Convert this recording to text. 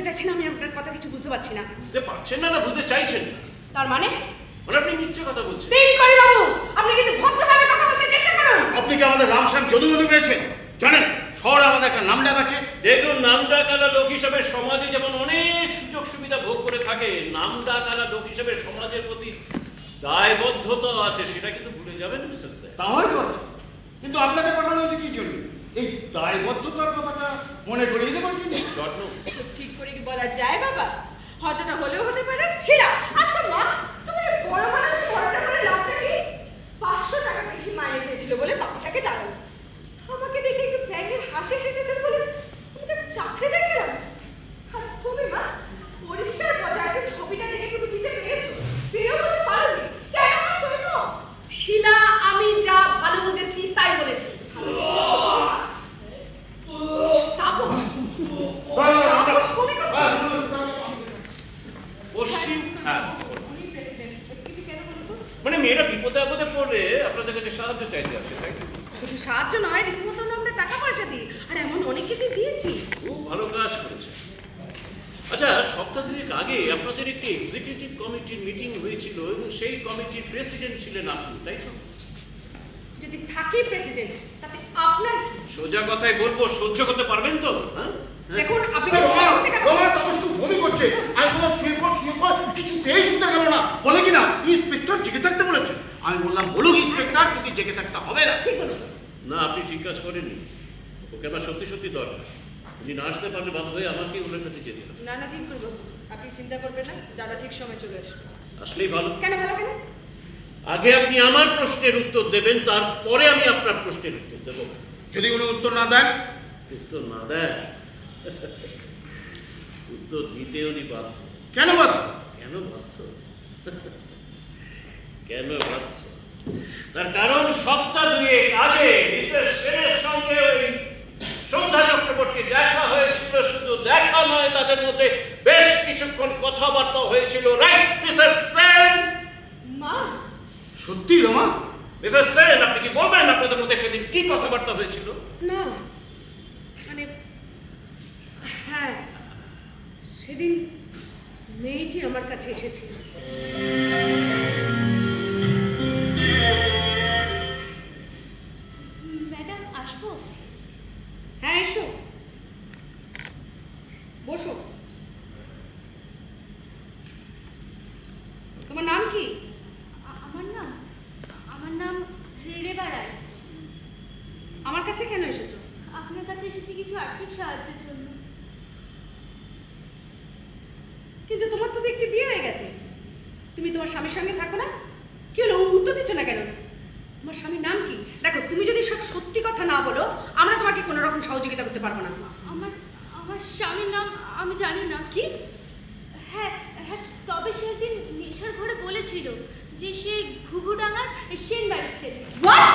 চাইছেন? আমি আপনার কথা কিছু বুঝতে পারছি না। বুঝতে পারছেন না না বুঝতে চাইছেন না? তার মানে আপনি মিথ্যে কথা বলছেন। দিনকরি বাবু, আপনি কিন্তু ভদ্রভাবে কথা বলতে চেষ্টা করুন। আপনি কি আমাদের রামশ্যাম যদুমধু পেয়েছেন? জানেন শহরে আমাদের একটা নাম ডাক আছে। দেখুন, নামডাকালা লোক হিসাবে সমাজে যেমন অনেক সুযোগ সুবিধা ভোগ করে থাকে, নামডাকালা লোক হিসাবে সমাজের প্রতি দায়বদ্ধতা আছে, সেটা কিন্তু ভুলে যাবেন মিসেস স্যার। তাহলে কথা, কিন্তু আপনাকে পাঠানো হয়েছে কি জন্য? এই দায়বদ্ধতার কথাটা মনে করিয়ে দেবার জন্য। ঠিক করে কি বলা যায় বাবা? হয়তোটা হলেও হতে পারে। শিলা, আচ্ছা মা, তুমি বড় মানুষ বড়টা করে লাভটা কি? 500 টাকা বেশি মাইনে চেয়েছিল বলে বাবাটাকে ডাকো। আমাকে দেখে একটু ব্যাঙের হাসি এসেছে বলে তুমি তো চাকরি দেখলাম। আর তুমি মা পরিষ্কার বোঝা আছে ছবিটা দেখে তুমি বুঝতে পেরেছো, পেরেও বুঝতে পারোনি। কেন তুমি তো? শিলা, আমি যা ভালো বুঝেছি তাই বলেছি। তাপস, পশ্চিম মানে মেয়েরা বিপদে আপদে পড়লে আপনাদের কাছে সাহায্য চাইতে আসে, তাই তো? শুধু সাহায্য নয়, রীতিমতো আমরা টাকা পয়সা দিই, আর এমন অনেক কিছু দিয়েছি। খুব ভালো কাজ করেছে। আচ্ছা, সপ্তাহ দুয়েক আগে আপনাদের একটি এক্সিকিউটিভ কমিটির মিটিং হয়েছিল এবং সেই কমিটির প্রেসিডেন্ট ছিলেন আপনি, তাই তো? যদি থাকি প্রেসিডেন্ট, তাতে আপনার সোজা কথাই বলবো, সহ্য করতে পারবেন তো? হ্যাঁ, দেখুন আপনি বমি করছে, আমি বললাম শুয়ে পর, কিছুতেই শুনতে গেল না। বলে কিনা ইন্সপেক্টর জেগে থাকতে বলেছে। আমি বললাম বলুক ইন্সপেক্টর, যদি জেগে থাকতে হবে না। ঠিক বলেছো। না, আপনি ঠিক কাজ করেননি। ওকে আমার সত্যি সত্যি দরকার। যদি না আসতে পারলে বাধ্য হয়ে আমাকে ওনার কাছে যেতে হবে। না ঠিক করবো, আপনি চিন্তা করবেন না, দাদা ঠিক সময় চলে আসবে। আসলেই ভালো। কেন ভালো কেন? আগে আপনি আমার প্রশ্নের উত্তর দেবেন, তারপরে আমি আপনার প্রশ্নের উত্তর দেব। যদি উনি উত্তর না দেন? উত্তর না দেন? উত্তর দিতে উনি বাধ্য। কেন বাধ্য? কেন বাধ্য? কেন বাধ্য? তার কারণ সপ্তাহ দুয়েক আগে মিসেস সেনের সঙ্গে ওই সন্ধ্যা চক্রবর্তী দেখা হয়েছিল। শুধু দেখা নয়, তাদের মধ্যে বেশ কিছুক্ষণ কথাবার্তা হয়েছিল, রাইট মিসেস সেন? মা, সত্যি রমা? মিসেস সেন, আপনি কি বলবেন আপনাদের মধ্যে সেদিন কি কথাবার্তা হয়েছিল? না মানে হ্যাঁ, সেদিন মেয়েটি আমার কাছে এসেছিল। ম্যাডাম আসবো? হ্যাঁ এসো, বসো। তোমার নাম কি? আমার নাম রেবা রায়। আমার কাছে কেন এসেছো? আপনার কাছে এসেছি কিছু আর্থিক সাহায্যের জন্য। কিন্তু তোমার তো দেখছি বিয়ে হয়ে গেছে, তুমি তোমার স্বামীর সঙ্গে থাকো না? কি হলো, উত্তর দিচ্ছ না কেন? তোমার স্বামীর নাম কি? দেখো, তুমি যদি সব সত্যি কথা না বলো, আমরা তোমাকে কোনো রকম সহযোগিতা করতে পারবো না। আমার স্বামীর নাম আমি জানি না। কি? হ্যাঁ, তবে সে একদিন নেশার ঘরে বলেছিল যে সে ঘুঘুডাঙ্গার সেন বাড়ির ছেলে। What?